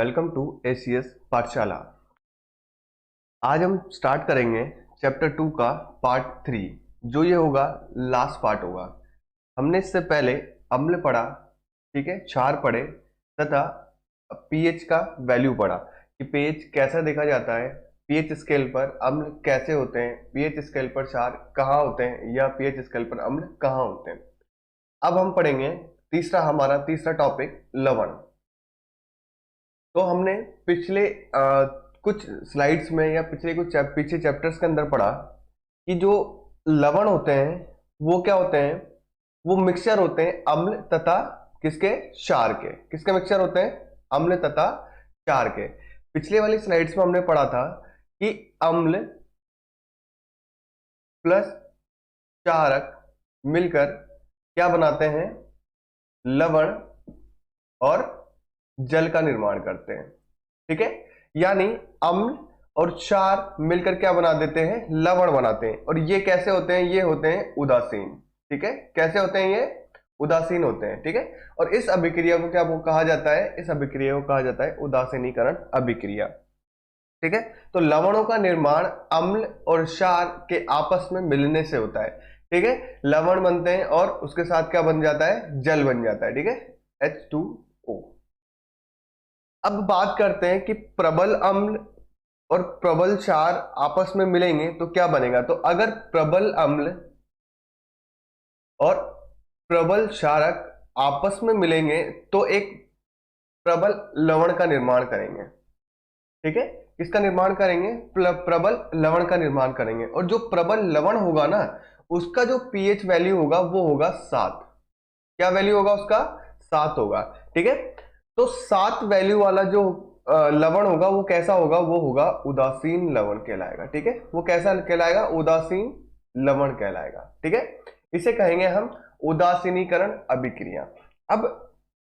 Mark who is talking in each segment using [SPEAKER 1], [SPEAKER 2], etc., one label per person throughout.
[SPEAKER 1] Welcome to ACS पाठशाला। आज हम स्टार्ट करेंगे चैप्टर 2 का पार्ट 3, जो ये होगा लास्ट पार्ट होगा। हमने इससे पहले अम्ल पढ़ा, ठीक है, क्षार पढ़े तथा पीएच का वैल्यू पढ़ा कि पीएच कैसा देखा जाता है, पीएच स्केल पर अम्ल कैसे होते हैं, पीएच स्केल पर क्षार कहाँ होते हैं या पीएच स्केल पर अम्ल कहाँ होते हैं। अब हम पढ़ेंगे हमारा तीसरा टॉपिक लवण। तो हमने पिछले कुछ स्लाइड्स में या पीछे चैप्टर्स के अंदर पढ़ा कि जो लवण होते हैं वो क्या होते हैं, वो मिक्सचर होते हैं अम्ल तथा किसके, क्षार के। किसके मिक्सचर होते हैं, अम्ल तथा क्षार के। पिछले वाली स्लाइड्स में हमने पढ़ा था कि अम्ल प्लस क्षारक मिलकर क्या बनाते हैं, लवण और जल का निर्माण करते हैं, ठीक है। यानी अम्ल और क्षार मिलकर क्या बना देते हैं, लवण बनाते हैं। और ये कैसे होते हैं, ये होते हैं उदासीन, ठीक है। कैसे होते हैं, ये उदासीन होते हैं, ठीक है। और इस अभिक्रिया को क्या वो कहा जाता है, इस अभिक्रिया को कहा जाता है उदासीनीकरण अभिक्रिया, ठीक है। तो लवणों का निर्माण अम्ल और क्षार के आपस में मिलने से होता है, ठीक है। लवण बनते हैं और उसके साथ क्या बन जाता है, जल बन जाता है, ठीक है, H2O। अब बात करते हैं कि प्रबल अम्ल और प्रबल क्षार आपस में मिलेंगे तो क्या बनेगा। तो अगर प्रबल अम्ल और प्रबल क्षारक आपस में मिलेंगे तो एक प्रबल लवण का निर्माण करेंगे, ठीक है। किसका निर्माण करेंगे, प्रबल लवण का निर्माण करेंगे। और जो प्रबल लवण होगा ना, उसका जो पीएच वैल्यू होगा वो होगा 7। क्या वैल्यू होगा उसका, 7 होगा, ठीक है। तो 7 वैल्यू वाला जो लवण होगा वो कैसा होगा, वो होगा उदासीन लवण कहलाएगा, ठीक है। वो कैसा कहलाएगा, उदासीन लवण कहलाएगा, ठीक है। इसे कहेंगे हम उदासीनीकरण अभिक्रिया। अब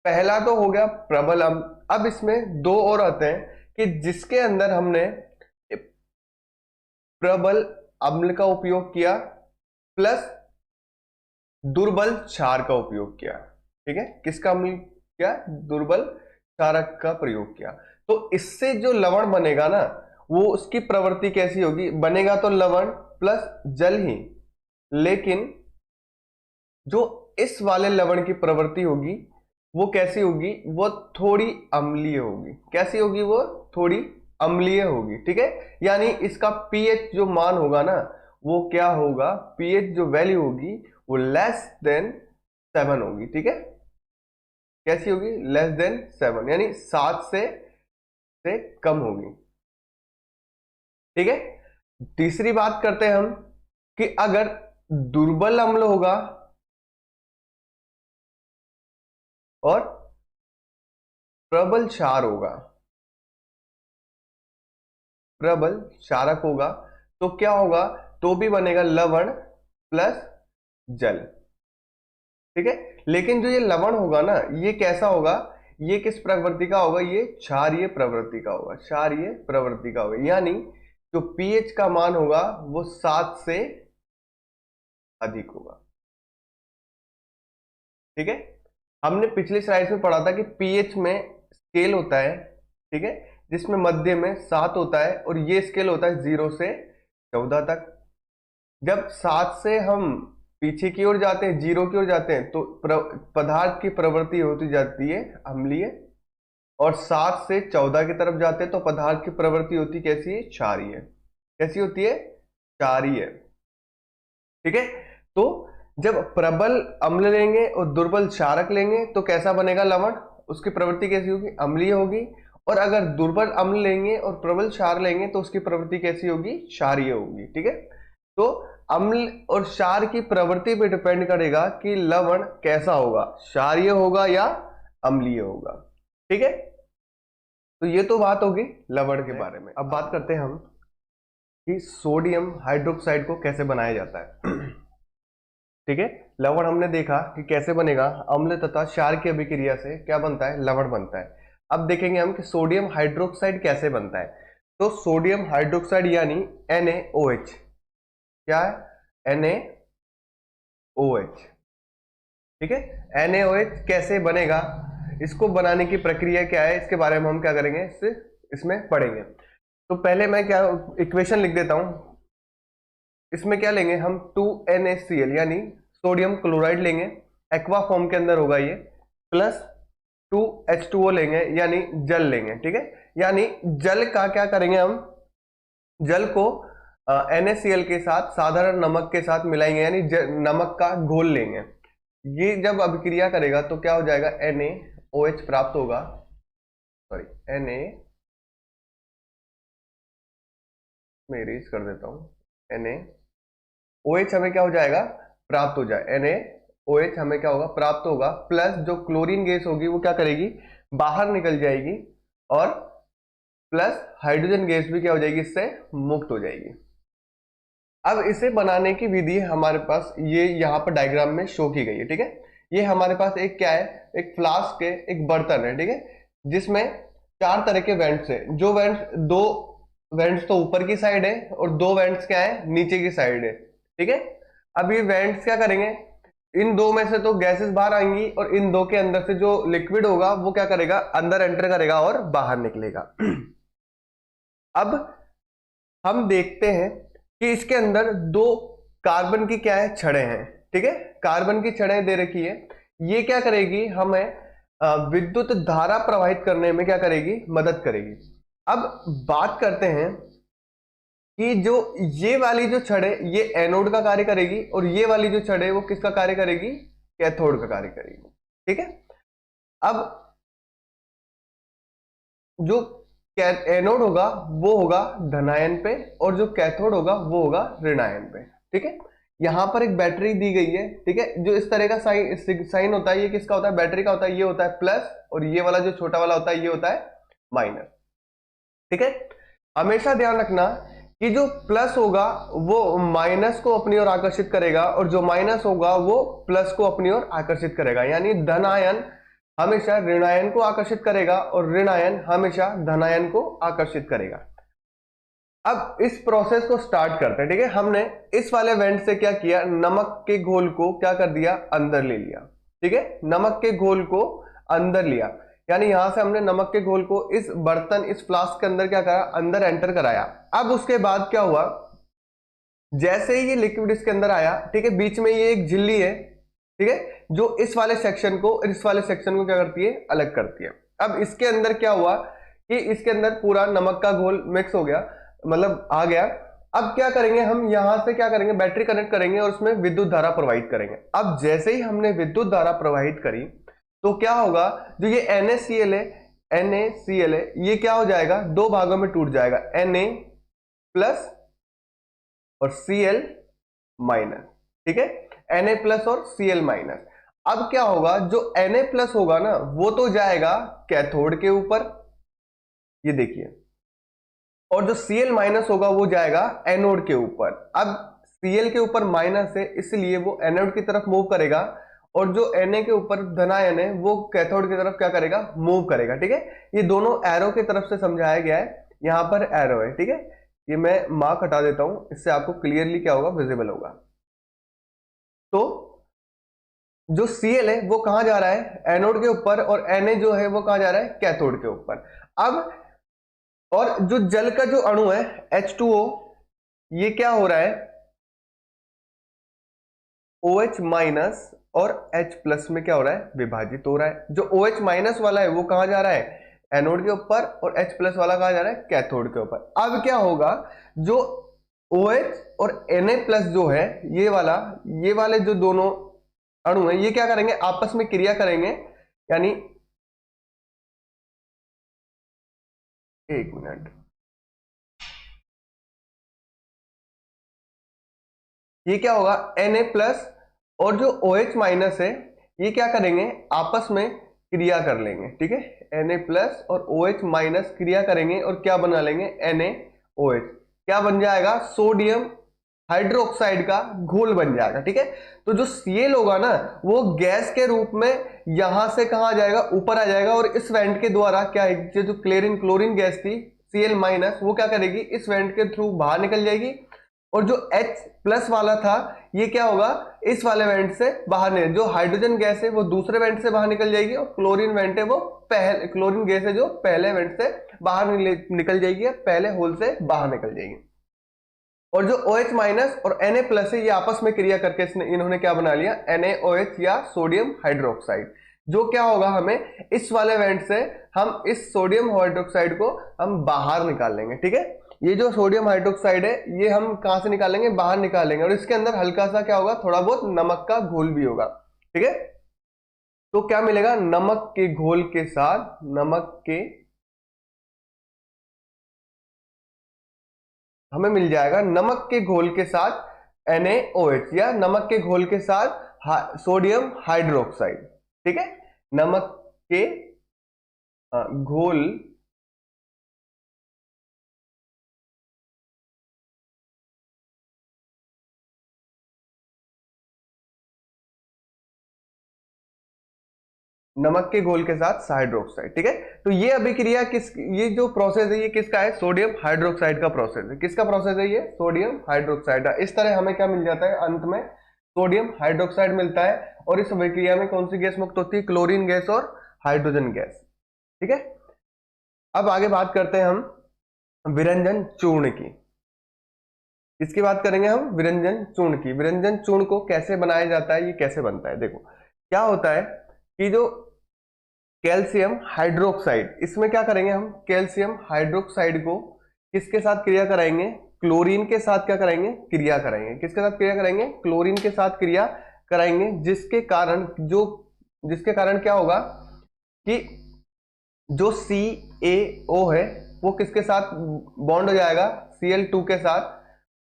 [SPEAKER 1] पहला तो हो गया प्रबल अम्ल। अब इसमें दो और आते हैं कि जिसके अंदर हमने प्रबल अम्ल का उपयोग किया प्लस दुर्बल क्षार का उपयोग किया, ठीक है। किसका अम्ल क्या, दुर्बल क्षारक का प्रयोग किया। तो इससे जो लवण बनेगा ना, वो उसकी प्रवृत्ति कैसी होगी, बनेगा तो लवण प्लस जल ही, लेकिन जो इस वाले लवण की प्रवृत्ति होगी वो कैसी होगी, वो थोड़ी अम्लीय होगी। कैसी होगी, वो थोड़ी अम्लीय होगी, ठीक है। यानी इसका पीएच जो मान होगा ना, वो क्या होगा, पीएच जो वैल्यू होगी वो लेस देन 7 होगी, ठीक है। कैसी होगी, लेस देन 7, यानी 7 से कम होगी, ठीक है। तीसरी बात करते हैं हम कि अगर दुर्बल अम्ल होगा और प्रबल क्षार होगा, प्रबल क्षारक होगा, तो क्या होगा, तो भी बनेगा लवण प्लस जल, ठीक है। लेकिन जो ये लवण होगा ना, ये कैसा होगा, ये किस प्रवृत्ति का होगा, ये क्षारीय प्रवृत्ति का होगा, क्षारीय प्रवृत्ति का होगा। यानी जो पीएच का मान होगा वो 7 से अधिक होगा, ठीक है। हमने पिछली स्लाइड में पढ़ा था कि पीएच में स्केल होता है, ठीक है, जिसमें मध्य में 7 होता है और ये स्केल होता है 0 से 14 तक। जब 7 से हम पीछे की ओर जाते हैं, 0 की ओर जाते हैं, तो पदार्थ की प्रवृत्ति होती जाती है अम्लीय, और 7 से 14 की तरफ जाते हैं तो पदार्थ की प्रवृत्ति होती कैसी है, क्षारीय। कैसी होती है, क्षारीय, ठीक है। तो जब प्रबल अम्ल लेंगे और दुर्बल क्षारक लेंगे तो कैसा बनेगा लवण, उसकी प्रवृत्ति कैसी होगी, अम्लीय होगी। और अगर दुर्बल अम्ल लेंगे और प्रबल क्षार लेंगे तो उसकी प्रवृत्ति कैसी होगी, क्षारीय होगी, ठीक है। तो अम्ल और क्षार की प्रवृत्ति पे डिपेंड करेगा कि लवण कैसा होगा, क्षारीय होगा या अम्लीय होगा, ठीक है। तो ये तो बात होगी लवण के बारे में। अब बात करते हैं हम कि सोडियम हाइड्रोक्साइड को कैसे बनाया जाता है, ठीक है। लवण हमने देखा कि कैसे बनेगा, अम्ल तथा क्षार की अभिक्रिया से क्या बनता है, लवण बनता है। अब देखेंगे हम कि सोडियम हाइड्रोक्साइड कैसे बनता है। तो सोडियम हाइड्रोक्साइड यानी NaOH, क्या है, NaOH, ठीक है। NaOH कैसे बनेगा, इसको बनाने की प्रक्रिया क्या है, इसके बारे में हम क्या करेंगे, इसमें पढ़ेंगे। तो पहले मैं क्या इक्वेशन लिख देता हूं। इसमें क्या लेंगे हम, 2NaCl यानी सोडियम क्लोराइड लेंगे, एक्वा फॉर्म के अंदर होगा ये, प्लस 2H2O लेंगे यानी जल लेंगे, ठीक है। यानी जल का क्या करेंगे हम, जल को NaCl के साथ साधारण नमक के साथ मिलाएंगे, यानी नमक का घोल लेंगे। ये जब अभिक्रिया करेगा तो क्या हो जाएगा, NaOH प्राप्त होगा, सॉरी मैं इरेज कर देता हूं, NaOH हमें क्या हो जाएगा, प्राप्त हो जाए, NaOH हमें क्या होगा, प्राप्त होगा, प्लस जो क्लोरीन गैस होगी वो क्या करेगी, बाहर निकल जाएगी, और प्लस हाइड्रोजन गैस भी क्या हो जाएगी, इससे मुक्त हो जाएगी। अब इसे बनाने की विधि हमारे पास ये यहाँ पर डायग्राम में शो की गई है, ठीक है। ये हमारे पास एक क्या है, एक फ्लास्क है, एक बर्तन है, ठीक है, जिसमें 4 तरह के वेंट्स है। जो वेंट्स, 2 वेंट्स तो ऊपर की साइड है और 2 वेंट्स क्या है, नीचे की साइड है, ठीक है। अब ये वेंट्स क्या करेंगे, इन 2 में से तो गैसेस बाहर आएंगी और इन 2 के अंदर से जो लिक्विड होगा वो क्या करेगा, अंदर एंटर करेगा और बाहर निकलेगा। अब हम देखते हैं कि इसके अंदर 2 कार्बन की क्या है, छड़ें हैं, ठीक है। कार्बन की छड़ें दे रखी है, ये क्या करेगी, हमें विद्युत धारा प्रवाहित करने में क्या करेगी, मदद करेगी। अब बात करते हैं कि जो ये वाली जो छड़ है ये एनोड का कार्य करेगी, और ये वाली जो छड़ है वो किसका कार्य करेगी, कैथोड का कार्य करेगी, ठीक है। अब जो एनोड होगा वो होगा धनायन पे, और जो कैथोड होगा वो होगा ऋणायन पे, ठीक है। यहां पर एक बैटरी दी गई है, ठीक है। जो इस तरह का साइन होता है, ये किसका होता है, बैटरी का होता है, ये होता है प्लस, और ये वाला जो छोटा वाला होता है ये होता है माइनस, ठीक है। हमेशा ध्यान रखना कि जो प्लस होगा वो माइनस को अपनी ओर आकर्षित करेगा, और जो माइनस होगा वो प्लस को अपनी ओर आकर्षित करेगा। यानी धनायन हमेशा ऋणायन को आकर्षित करेगा और ऋणायन हमेशा धनायन को आकर्षित करेगा। अब इस प्रोसेस को स्टार्ट करते हैं, ठीक है। हमने इस वाले वेंट से क्या किया, नमक के घोल को क्या कर दिया, अंदर ले लिया, ठीक है। नमक के घोल को अंदर लिया, यानी यहां से हमने नमक के घोल को इस बर्तन, इस फ्लास्क के अंदर क्या करा, अंदर एंटर कराया। अब उसके बाद क्या हुआ, जैसे ही ये लिक्विड इसके अंदर आया, ठीक है, बीच में ये एक झिल्ली है, ठीक है, जो इस वाले सेक्शन को इस वाले सेक्शन को क्या करती है, अलग करती है। अब इसके अंदर क्या हुआ कि इसके अंदर पूरा नमक का घोल मिक्स हो गया, मतलब आ गया। अब क्या करेंगे हम, यहां से क्या करेंगे, बैटरी कनेक्ट करेंगे और उसमें विद्युत धारा प्रवाहित करेंगे। अब जैसे ही हमने विद्युत धारा प्रवाहित करी तो क्या होगा, जो ये NaCl है, ये क्या हो जाएगा, 2 भागों में टूट जाएगा, Na प्लस और Cl माइनस, ठीक है, Na प्लस और Cl माइनस। अब क्या होगा, जो Na प्लस होगा ना वो तो जाएगा कैथोड के ऊपर, ये देखिए, और जो Cl माइनस होगा वो जाएगा एनोड के ऊपर। अब Cl के ऊपर माइनस है इसलिए वो एनोड की तरफ मूव करेगा, और जो Na के ऊपर धनायन है वो कैथोड की तरफ क्या करेगा, मूव करेगा, ठीक है। ये दोनों एरो की तरफ से समझाया गया है, यहां पर एरो है, ठीक है। ये मैं मार्क हटा देता हूं, इससे आपको क्लियरली क्या होगा, विजिबल होगा। तो जो Cl है वो कहां जा रहा है, एनोड के ऊपर, और Na जो है वो कहां जा रहा है, कैथोड के ऊपर। अब और जो जल का जो अणु है H2O, ये क्या हो रहा है, OH माइनस और H प्लस में क्या हो रहा है, विभाजित हो रहा है। जो OH माइनस वाला है वो कहां जा रहा है, एनोड के ऊपर, और H प्लस वाला कहां जा रहा है, कैथोड के ऊपर। अब क्या होगा, जो OH और Na प्लस जो है, ये वाले जो दोनों अणु है ये क्या करेंगे, आपस में क्रिया करेंगे, यानी एक मिनट, ये क्या होगा, Na प्लस और जो OH माइनस है ये क्या करेंगे, आपस में क्रिया कर लेंगे, ठीक है। Na प्लस और OH माइनस क्रिया करेंगे और क्या बना लेंगे, NaOH, क्या बन जाएगा, सोडियम हाइड्रोक्साइड का घोल बन जाएगा, ठीक है। तो जो Cl होगा ना वो गैस के रूप में यहां से कहां आ जाएगा, ऊपर आ जाएगा, और इस वेंट के द्वारा क्या है, जो क्लोरीन गैस थी Cl माइनस, वो क्या करेगी, इस वेंट के थ्रू बाहर निकल जाएगी, और जो H प्लस वाला था ये क्या होगा, इस वाले वेंट से बाहर निकल, जो हाइड्रोजन गैस है वो दूसरे वेंट से बाहर निकल जाएगी, और क्लोरीन वेंट है वो पहले, क्लोरीन गैस है जो पहले वेंट से बाहर निकल जाएगी, पहले होल से बाहर निकल जाएगी। और जो OH माइनस और Na प्लस है ये आपस में क्रिया करके इन्होंने क्या बना लिया, NaOH या सोडियम हाइड्रोक्साइड। जो क्या होगा, हमें इस वाले वेंट से हम इस सोडियम हाइड्रोक्साइड को हम बाहर निकाल लेंगे। ठीक है, ये जो सोडियम हाइड्रोक्साइड है ये हम कहां से निकालेंगे, बाहर निकालेंगे, और इसके अंदर हल्का सा क्या होगा, थोड़ा बहुत नमक का घोल भी होगा। ठीक है, तो क्या मिलेगा, नमक के घोल के साथ, नमक के हमें मिल जाएगा नमक के घोल के साथ NaOH या नमक के घोल के साथ सोडियम हाइड्रोक्साइड। ठीक है, नमक के घोल नमक के घोल के साथ हाइड्रोक्साइड। ठीक है, तो ये अभिक्रिया ये जो प्रोसेस है ये किसका है, सोडियम हाइड्रोक्साइड का प्रोसेस है। किसका प्रोसेस है ये, सोडियम हाइड्रोक्साइड का। इस तरह हमें क्या मिल जाता है, अंत में सोडियम हाइड्रोक्साइड मिलता है। और इस अभिक्रिया में कौन सी गैस मुक्त होती है, क्लोरीन गैस और हाइड्रोजन गैस। ठीक है, अब आगे बात करते हैं हम विरंजन चूर्ण की। इसकी बात करेंगे हम विरंजन चूर्ण की। विरंजन चूर्ण को कैसे बनाया जाता है, ये कैसे बनता है, देखो क्या होता है कि जो कैल्शियम हाइड्रोक्साइड, इसमें क्या करेंगे हम, कैल्शियम हाइड्रोक्साइड को किसके साथ क्रिया कराएंगे, क्लोरीन के साथ क्या कराएंगे, क्रिया कराएंगे। किसके साथ क्रिया कराएंगे, क्लोरीन के साथ क्रिया कराएंगे, जिसके कारण क्या होगा कि जो CaO है वो किसके साथ बॉन्ड हो जाएगा, Cl2 के साथ,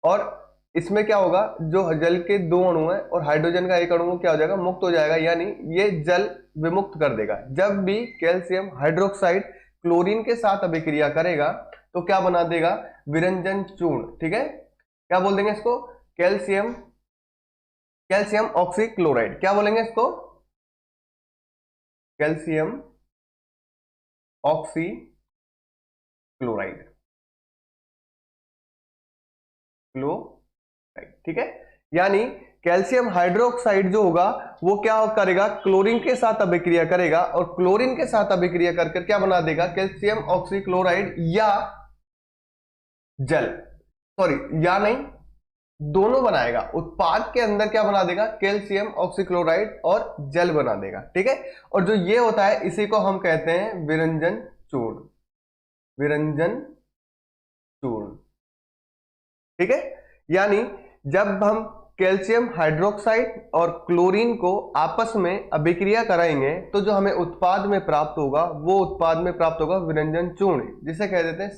[SPEAKER 1] और इसमें क्या होगा, जो जल के दो अणु है और हाइड्रोजन का एक अणु क्या हो जाएगा, मुक्त हो जाएगा, यानी ये जल विमुक्त कर देगा। जब भी कैल्शियम हाइड्रोक्साइड क्लोरीन के साथ अभिक्रिया करेगा तो क्या बना देगा, विरंजन चूर्ण। ठीक है, क्या बोल देंगे इसको, कैल्शियम ऑक्सीक्लोराइड। क्या बोलेंगे इसको, कैल्शियम ऑक्सीक्लोराइड, ठीक है, यानी कैल्शियम हाइड्रोक्साइड जो होगा वो क्या करेगा, क्लोरीन के साथ अभिक्रिया करेगा, और क्लोरीन के साथ अभिक्रिया करके क्या बना देगा, कैल्शियम ऑक्सीक्लोराइड या जल, सॉरी या नहीं, दोनों बनाएगा। उत्पाद के अंदर क्या बना देगा, कैल्शियम ऑक्सीक्लोराइड और जल बना देगा। ठीक है, और जो ये होता है इसी को हम कहते हैं विरंजन चूर्ण, विरंजन चूर्ण। ठीक है, यानी जब हम कैल्शियम हाइड्रोक्साइड और क्लोरीन को आपस में अभिक्रिया कराएंगे तो जो हमें उत्पाद में प्राप्त होगा वो उत्पाद में प्राप्त होगा विरंजन चूर्ण, जिसे कह देते हैं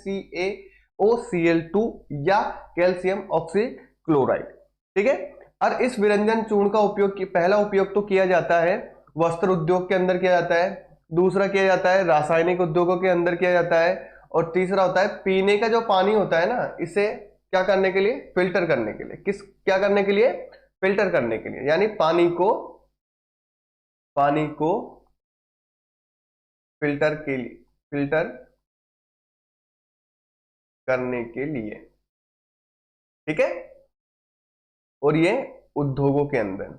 [SPEAKER 1] CaOCl2 या कैल्शियम ऑक्सीक्लोराइड। ठीक है, और इस विरंजन चूर्ण का उपयोग, पहला उपयोग तो किया जाता है वस्त्र उद्योग के अंदर किया जाता है, दूसरा किया जाता है रासायनिक उद्योगों के अंदर किया जाता है, और तीसरा होता है पीने का जो पानी होता है ना, इसे क्या करने के लिए, फिल्टर करने के लिए। क्या करने के लिए, फिल्टर करने के लिए, यानी पानी को फिल्टर करने के लिए। ठीक है, और ये उद्योगों के अंदर,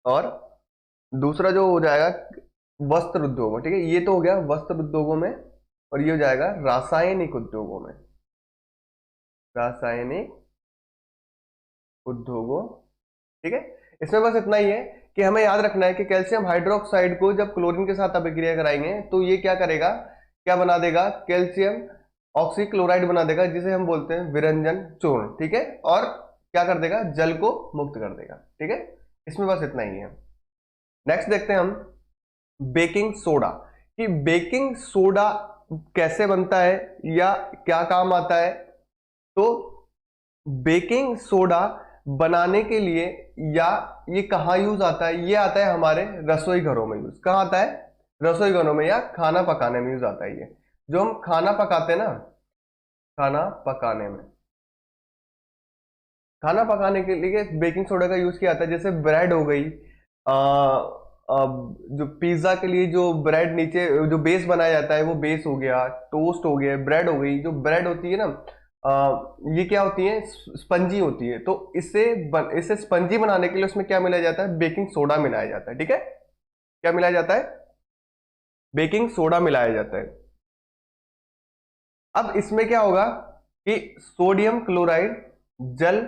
[SPEAKER 1] और दूसरा जो हो जाएगा वस्त्र उद्योगों। ठीक है, ये तो हो गया वस्त्र उद्योगों में, और ये हो जाएगा रासायनिक उद्योगों में, रासायनिक उद्योगों। ठीक है, इसमें बस इतना ही है कि हमें याद रखना है कि कैल्शियम हाइड्रोक्साइड को जब क्लोरीन के साथ अभिक्रिया कराएंगे तो ये क्या करेगा, क्या बना देगा, कैल्शियम ऑक्सीक्लोराइड बना देगा, जिसे हम बोलते हैं विरंजन चूर्ण। ठीक है, और क्या कर देगा, जल को मुक्त कर देगा। ठीक है, इसमें बस इतना ही है। नेक्स्ट देखते हैं हम बेकिंग सोडा, कि बेकिंग सोडा कैसे बनता है या क्या काम आता है। तो बेकिंग सोडा बनाने के लिए, या ये कहाँ यूज आता है, ये आता है हमारे रसोई घरों में यूज। कहाँ आता है, रसोई घरों में, या खाना पकाने में यूज आता है। ये जो हम खाना पकाते हैं ना, खाना पकाने के लिए बेकिंग सोडा का यूज किया जाता है। जैसे ब्रेड हो गई, जो पिज्जा के लिए जो ब्रेड नीचे जो बेस बनाया जाता है वो बेस हो गया, टोस्ट हो गया, ब्रेड हो गई। जो ब्रेड होती है ना, ये क्या होती है, स्पंजी होती है। तो इसे स्पंजी बनाने के लिए उसमें क्या मिलाया जाता है, बेकिंग सोडा मिलाया जाता है। ठीक है, क्या मिलाया जाता है, बेकिंग सोडा मिलाया जाता है। अब इसमें क्या होगा कि सोडियम क्लोराइड, जल,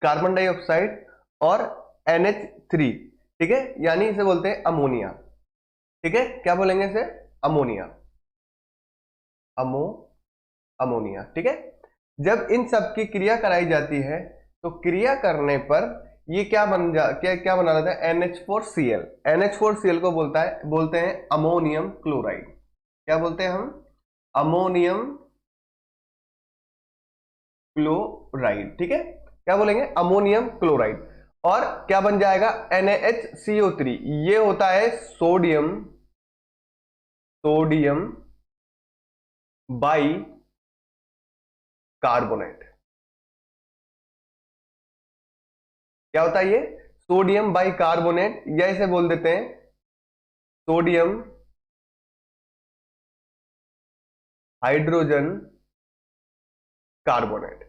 [SPEAKER 1] कार्बन डाइऑक्साइड और NH3, ठीक है, यानी इसे बोलते हैं अमोनिया। ठीक है, क्या बोलेंगे इसे, अमोनिया, अमो अमोनिया। ठीक है, जब इन सब की क्रिया कराई जाती है तो क्रिया करने पर ये क्या क्या क्या बना रहता है, NH4Cl। NH4Cl को बोलते हैं अमोनियम क्लोराइड। क्या बोलते हैं हम, अमोनियम क्लोराइड। ठीक है, क्या बोलेंगे, अमोनियम क्लोराइड। और क्या बन जाएगा, NaHCO3। ये होता है सोडियम सोडियम बाई कार्बोनेट। क्या होता है ये, सोडियम बाई कार्बोनेट, या इसे बोल देते हैं sodium hydrogen carbonate.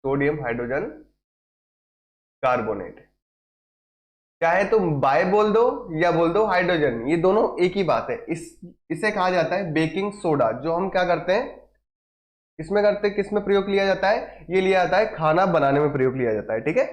[SPEAKER 1] Sodium hydrogen carbonate, चाहे तुम बाय बोल दो या बोल दो हाइड्रोजन, ये दोनों एक ही बात है। इसे कहा जाता है बेकिंग सोडा। जो हम क्या करते हैं, किसमें करते हैं, किसमें प्रयोग लिया जाता है, ये लिया जाता है खाना बनाने में प्रयोग लिया जाता है। ठीक है,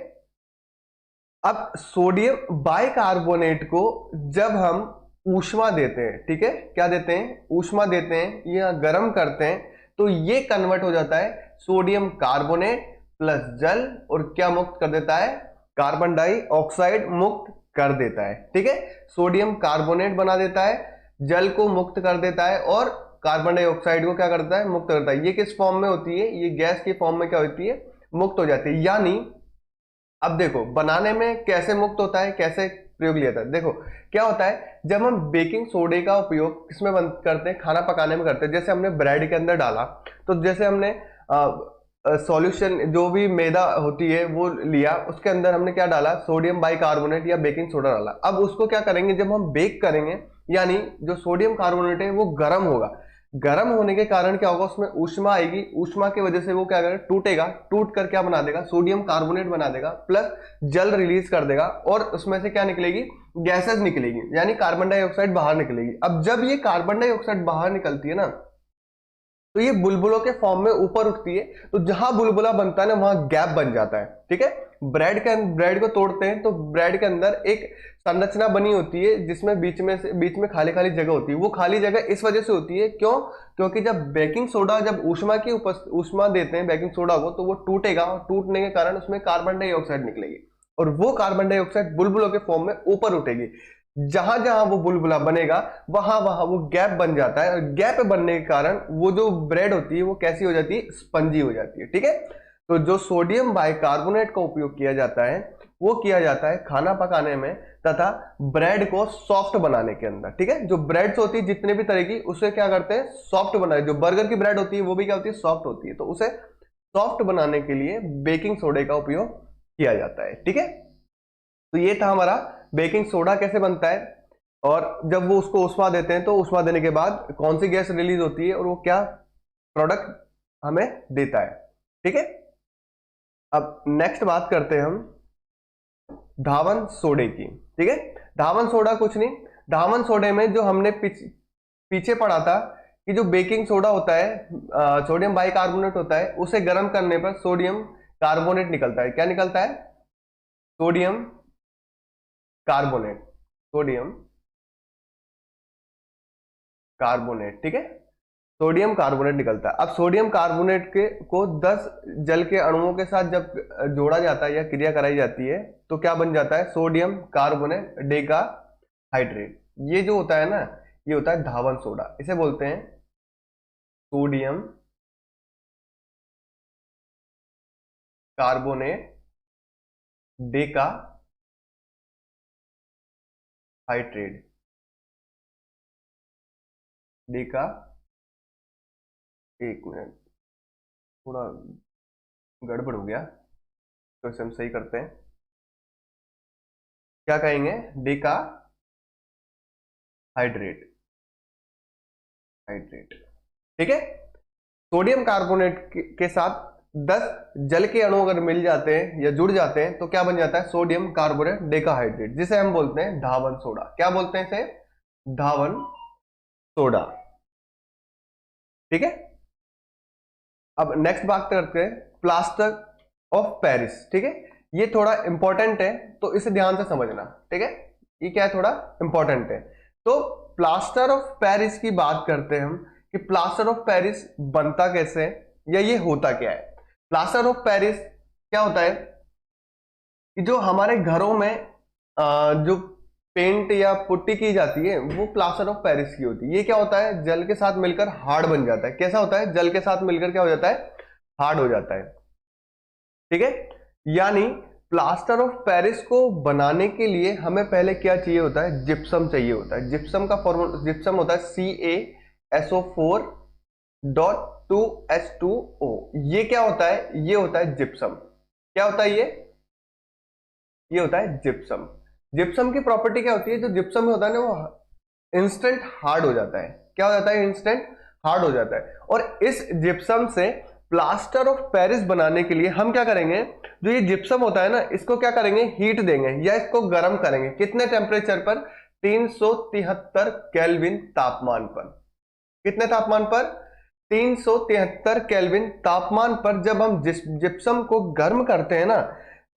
[SPEAKER 1] अब सोडियम बाइकार्बोनेट को जब हम ऊष्मा देते हैं, ठीक है, क्या देते हैं, ऊष्मा देते हैं या गर्म करते हैं, तो ये कन्वर्ट हो जाता है सोडियम कार्बोनेट प्लस जल, और क्या मुक्त कर देता है, कार्बन डाइऑक्साइड मुक्त कर देता है। ठीक है, सोडियम कार्बोनेट बना देता है, जल को मुक्त कर देता है, और कार्बन डाइऑक्साइड को क्या करता है, मुक्त करता है। ये किस फॉर्म में होती है, ये गैस के फॉर्म में क्या होती है, मुक्त हो जाती है। यानी अब देखो बनाने में कैसे मुक्त होता है, कैसे प्रयोग लिया था। देखो क्या होता है, जब हम बेकिंग सोडे का उपयोग किसमें बंद करते हैं, खाना पकाने में करते हैं। जैसे हमने ब्रेड के अंदर डाला, तो जैसे हमने सॉल्यूशन जो भी मैदा होती है वो लिया, उसके अंदर हमने क्या डाला, सोडियम बाइकार्बोनेट या बेकिंग सोडा डाला। अब उसको क्या करेंगे, जब हम बेक करेंगे, यानी जो सोडियम कार्बोनेट है वो गर्म होगा। गर्म होने के कारण क्या होगा, उसमें ऊष्मा आएगी, ऊष्मा की वजह से वो क्या करेगा, टूटेगा, टूट कर क्या बना देगा, सोडियम कार्बोनेट बना देगा, प्लस जल रिलीज कर देगा, और उसमें से क्या निकलेगी, गैसेस निकलेगी, यानी कार्बन डाइऑक्साइड बाहर निकलेगी। अब जब ये कार्बन डाइऑक्साइड बाहर निकलती है ना, तो ये बुलबुलों के फॉर्म में ऊपर उठती है। तो जहां बुलबुला बनता है ना, वहां गैप बन जाता है। ठीक है, ब्रेड को तोड़ते हैं तो ब्रेड के अंदर एक संरचना बनी होती है, जिसमें बीच में खाली खाली जगह होती है। वो खाली जगह इस वजह से होती है, क्यों, क्योंकि जब बेकिंग सोडा, जब ऊष्मा देते हैं बेकिंग सोडा को, तो वो टूटेगा, और टूटने के कारण उसमें कार्बन डाइऑक्साइड निकलेगी, और वो कार्बन डाइऑक्साइड बुलबुलों के फॉर्म में ऊपर उठेगी। जहां जहां वो बुलबुला बनेगा, वहां वहां वो गैप बन जाता है, और गैप बनने के कारण वो जो ब्रेड होती है वो कैसी हो जाती है, स्पंजी हो जाती है। ठीक है, तो जो सोडियम बाइकार्बोनेट का उपयोग किया जाता है, वो किया जाता है खाना पकाने में, तथा ब्रेड को सॉफ्ट बनाने के अंदर। ठीक है, जो ब्रेड्स होती है जितने भी तरह की, उसे क्या करते हैं, सॉफ्ट बनाए। जो बर्गर की ब्रेड होती है वो भी क्या होती है, सॉफ्ट होती है। तो उसे सॉफ्ट बनाने के लिए बेकिंग सोडे का उपयोग किया जाता है। ठीक है, तो ये था हमारा बेकिंग सोडा कैसे बनता है, और जब वो उसको ऊष्मा देते हैं तो ऊष्मा देने के बाद कौन सी गैस रिलीज होती है, और वो क्या प्रोडक्ट हमें देता है। ठीक है, अब नेक्स्ट बात करते हैं हम धावन सोडे की। ठीक है, धावन सोडा कुछ नहीं, धावन सोडे में जो हमने पीछे पढ़ा था कि जो बेकिंग सोडा होता है, सोडियम बाइकार्बोनेट होता है, उसे गर्म करने पर सोडियम कार्बोनेट निकलता है। क्या निकलता है, सोडियम कार्बोनेट, सोडियम कार्बोनेट। ठीक है, सोडियम कार्बोनेट निकलता है। अब सोडियम कार्बोनेट के को 10 जल के अणुओं के साथ जब जोड़ा जाता है या क्रिया कराई जाती है, तो क्या बन जाता है, सोडियम कार्बोनेट डेका हाइड्रेट। ये जो होता है ना, ये होता है धावन सोडा। इसे बोलते हैं sodium carbonate Deka hydrate, Deka, एक मिनट, थोड़ा गड़बड़ हो गया, तो इसे हम सही करते हैं। क्या कहेंगे, डेका हाइड्रेट, हाइड्रेट। ठीक है, सोडियम कार्बोनेट के साथ 10 जल के अणु अगर मिल जाते हैं या जुड़ जाते हैं तो क्या बन जाता है? सोडियम कार्बोनेट डेकाहाइड्रेट, जिसे हम बोलते हैं धावन सोडा। क्या बोलते हैं इसे? धावन सोडा। ठीक है, अब नेक्स्ट बात करते हैं प्लास्टर ऑफ पेरिस। ठीक है, ये थोड़ा इंपॉर्टेंट है तो इसे ध्यान से समझना। ठीक है, ये क्या है? थोड़ा इंपॉर्टेंट है। तो प्लास्टर ऑफ पेरिस की बात करते हैं हम कि प्लास्टर ऑफ पेरिस बनता कैसे है या ये होता क्या है। प्लास्टर ऑफ पेरिस क्या होता है कि जो हमारे घरों में जो पेंट या पुट्टी की जाती है वो प्लास्टर ऑफ पेरिस की होती है। ये क्या होता है? जल के साथ मिलकर हार्ड बन जाता है। कैसा होता है? जल के साथ मिलकर क्या हो जाता है? हार्ड हो जाता है। ठीक है, यानी प्लास्टर ऑफ पेरिस को बनाने के लिए हमें पहले क्या चाहिए होता है? जिप्सम चाहिए होता है। जिप्सम का फॉर्मूला, जिप्सम होता है CaSO4.2H2O। ये क्या होता है? ये होता है जिप्सम। क्या होता है ये होता है जिप्सम। जिप्सम की प्रॉपर्टी क्या होती है? जो जिप्सम में होता है ना वो इंस्टेंट हार्ड हो जाता है। क्या हो जाता है? इंस्टेंट हार्ड हो जाता है। और इस जिप्सम से प्लास्टर ऑफ पेरिस बनाने के लिए हम क्या करेंगे? जो ये जिप्सम होता है ना, इसको क्या करेंगे? हीट देंगे या इसको गर्म करेंगे। कितने टेम्परेचर पर? 373 केल्विन तापमान पर। कितने तापमान पर? 373 केल्विन तापमान पर जब हम जिप्सम को गर्म करते हैं ना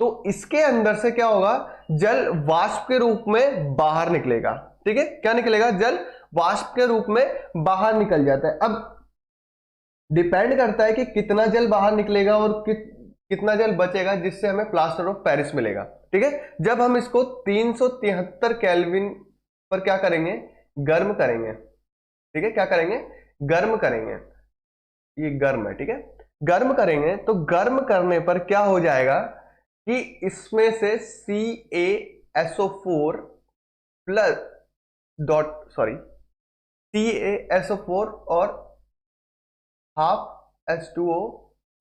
[SPEAKER 1] तो इसके अंदर से क्या होगा? जल वाष्प के रूप में बाहर निकलेगा। ठीक है, क्या निकलेगा? जल वाष्प के रूप में बाहर निकल जाता है। अब डिपेंड करता है कि कितना जल बाहर निकलेगा और कितना जल बचेगा जिससे हमें प्लास्टर ऑफ पेरिस मिलेगा। ठीक है, जब हम इसको 373 केल्विन पर क्या करेंगे? गर्म करेंगे। ठीक है, क्या करेंगे? गर्म करेंगे। ये गर्म है। ठीक है, गर्म करेंगे तो गर्म करने पर क्या हो जाएगा कि इसमें से CaSO4 प्लस CaSO4 और हाफ H2O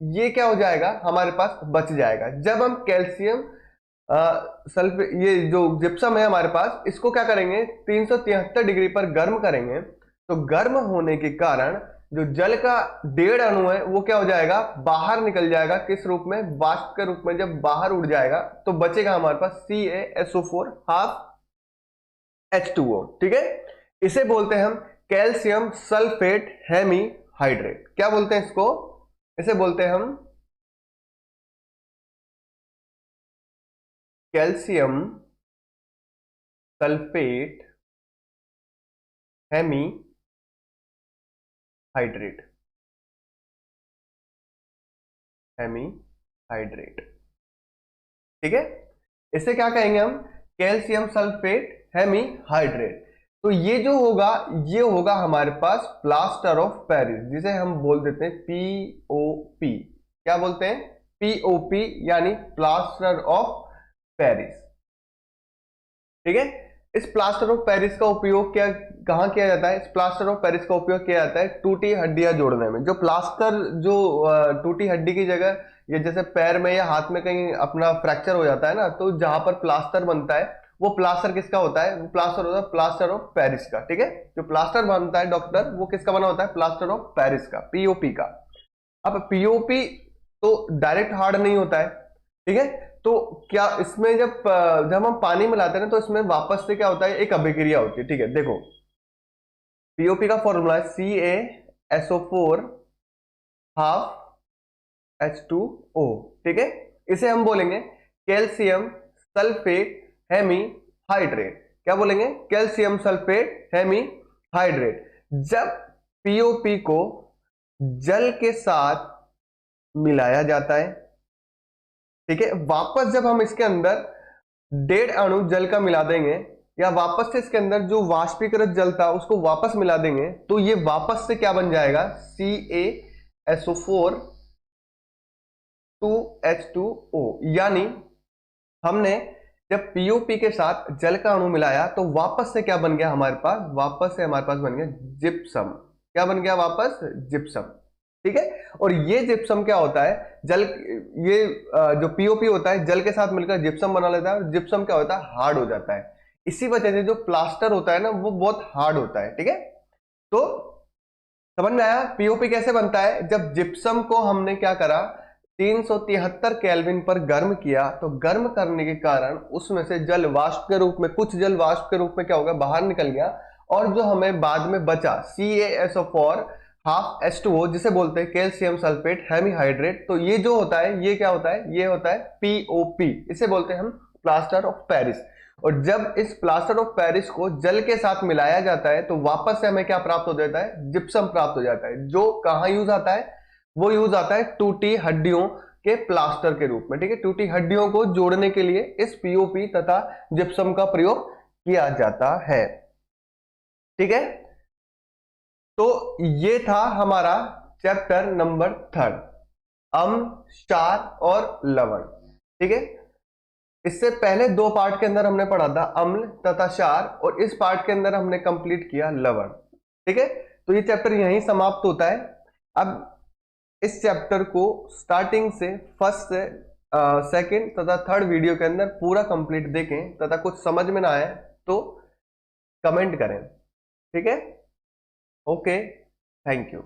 [SPEAKER 1] ये क्या हो जाएगा? हमारे पास बच जाएगा। जब हम कैल्शियम सल्फेट, ये जो जिप्सम है हमारे पास, इसको क्या करेंगे? 373 डिग्री पर गर्म करेंगे तो गर्म होने के कारण जो जल का 1.5 अणु है वो क्या हो जाएगा? बाहर निकल जाएगा। किस रूप में? वाष्प के रूप में। जब बाहर उड़ जाएगा तो बचेगा हमारे पास CaSO4 हाफ H2O। ठीक है, इसे बोलते हैं हम कैल्शियम सल्फेट हेमी हाइड्रेट। क्या बोलते हैं इसको? इसे बोलते हैं हम calcium sulphate hemihydrate, hemihydrate. ठीक है, इसे क्या कहेंगे हम? Calcium sulphate hemihydrate. तो ये जो होगा ये होगा हमारे पास प्लास्टर ऑफ पेरिस, जिसे हम बोल देते हैं POP। क्या बोलते हैं? POP, यानी प्लास्टर ऑफ पेरिस। ठीक है, इस प्लास्टर ऑफ पेरिस का उपयोग कहां किया जाता है? इस प्लास्टर ऑफ पेरिस का उपयोग किया जाता है टूटी हड्डियां जोड़ने में। जो प्लास्टर, जो टूटी हड्डी की जगह, ये जैसे पैर में या हाथ में कहीं अपना फ्रैक्चर हो जाता है ना, तो जहां पर प्लास्टर बनता है वो प्लास्टर किसका होता है? वो प्लास्टर होता है प्लास्टर ऑफ पेरिस का। ठीक है, जो प्लास्टर बनता है डॉक्टर, वो किसका बना होता है? प्लास्टर ऑफ पेरिस का, POP का। अब POP तो डायरेक्ट हार्ड नहीं होता है। ठीक है, तो क्या इसमें जब हम पानी मिलाते हैं ना तो इसमें वापस से क्या होता है? एक अभिक्रिया होती है। ठीक है, देखो POP का फॉर्मूला है CaSO4 हाफ H2O। ठीक है, इसे हम बोलेंगे कैल्शियम सल्फेट हेमी हाइड्रेट। क्या बोलेंगे? Calcium sulphate hemihydrate. जब POP को जल के साथ मिलाया जाता है, ठीक है, वापस जब हम इसके अंदर 1.5 अणु जल का मिला देंगे या वापस से इसके अंदर जो वाष्पीकृत जल था उसको वापस मिला देंगे तो ये वापस से क्या बन जाएगा? CaSO4 2H2O। यानी हमने जब POP के साथ जल का अणु मिलाया तो वापस से क्या बन गया हमारे पास? वापस से हमारे पास बन गया जिप्सम। क्या बन गया वापस? जिप्सम। ठीक है, और ये जिप्सम क्या होता है? जल, ये जो POP होता है जल के साथ मिलकर जिप्सम बना लेता है और जिप्सम क्या होता है? हार्ड हो जाता है। इसी वजह से जो प्लास्टर होता है ना वो बहुत हार्ड होता है। ठीक है, तो समझ में आया पीओपी कैसे बनता है। जब जिप्सम को हमने क्या करा, 373 केल्विन पर गर्म किया, तो गर्म करने के कारण उसमें से जल वाष्प के रूप में, कुछ जल वाष्प के रूप में क्या होगा, बाहर निकल गया, और जो हमें बाद में बचा CaSO4 हाफ H2O, जिसे बोलते हैं कैल्शियम सल्फेट हेमीहाइड्रेट, तो ये जो होता है ये क्या होता है, ये होता है पीओपी, इसे बोलते हैं हम प्लास्टर ऑफ पेरिस। और जब इस प्लास्टर ऑफ पेरिस को जल के साथ मिलाया जाता है तो वापस से हमें क्या प्राप्त हो जाता है, जिप्सम प्राप्त हो जाता है, जो कहां यूज आता है, वो यूज आता है टूटी हड्डियों के प्लास्टर के रूप में। ठीक है, टूटी हड्डियों को जोड़ने के लिए इस पीओपी तथा जिप्सम का प्रयोग किया जाता है। ठीक है, तो ये था हमारा चैप्टर नंबर 3, अम्ल, क्षार और लवण। ठीक है, इससे पहले 2 पार्ट के अंदर हमने पढ़ा था अम्ल तथा क्षार, और इस पार्ट के अंदर हमने कंप्लीट किया लवण। ठीक है, तो ये चैप्टर यहीं समाप्त होता है। अब इस चैप्टर को स्टार्टिंग से फर्स्ट से सेकंड तथा थर्ड वीडियो के अंदर पूरा कंप्लीट देखें, तथा कुछ समझ में ना आए तो कमेंट करें। ठीक है, ओके, थैंक यू।